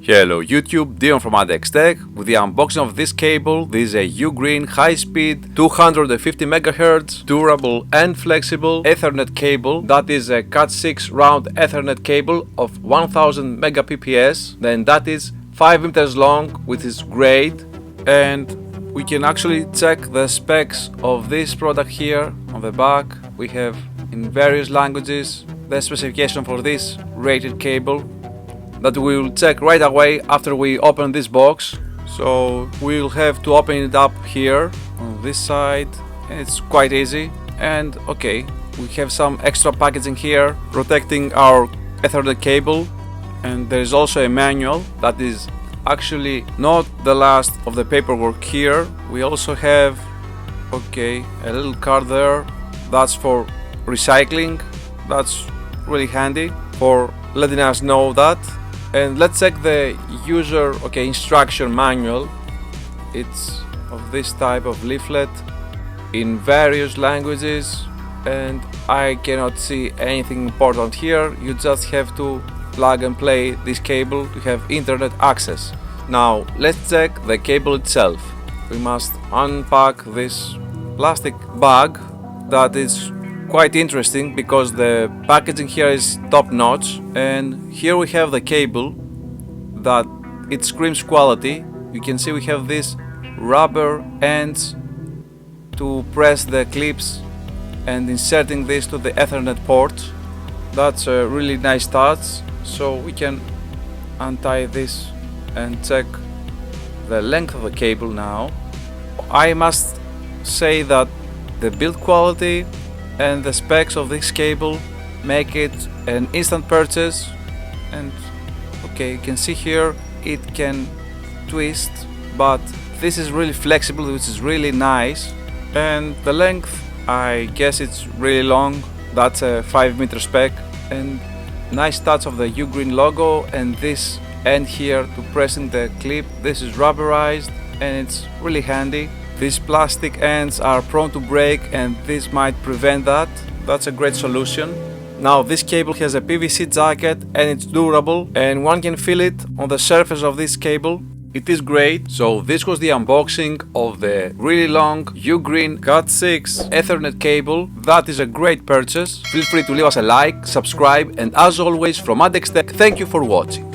Hello YouTube, Dion from M.A.D with the unboxing of this cable. This is a Ugreen high-speed 250 MHz durable and flexible Ethernet cable. That is a Cat6 round Ethernet cable of 1000 Mbps. Then that is 5 meters long, which is great. And we can actually check the specs of this product here on the back. We have in various languages the specification for this rated cable that we will check right away after we open this box. So we'll have to open it up here on this side, and it's quite easy. And okay, we have some extra packaging here protecting our Ethernet cable, and there is also a manual that is actually not the last of the paperwork here. We also have a little card there that's for recycling. That's really handy for letting us know that. And let's check the user instruction manual. It's of this type of leaflet in various languages, and I cannot see anything important here. You just have to plug and play this cable to have internet access. Now let's check the cable itself. We must unpack this plastic bag that is quite interesting because the packaging here is top notch, and here we have the cable that it screams quality. You can see we have these rubber ends to press the clips and inserting this to the Ethernet port. That's a really nice touch. So we can untie this and check the length of the cable now. I must say that the build quality and the specs of this cable make it an instant purchase. And you can see here it can twist, but this is really flexible, which is really nice. And the length, I guess it's really long. That's a 5 meter spec, and nice touch of the Ugreen logo. And this end here to pressing the clip, this is rubberized and it's really handy. These plastic ends are prone to break, and this might prevent that. That's a great solution. Now this cable has a PVC jacket and it's durable, and one can feel it on the surface of this cable. It is great. So this was the unboxing of the really long Ugreen Cat6 Ethernet cable. That is a great purchase. Feel free to leave us a like, subscribe, and as always from M.A.D, thank you for watching.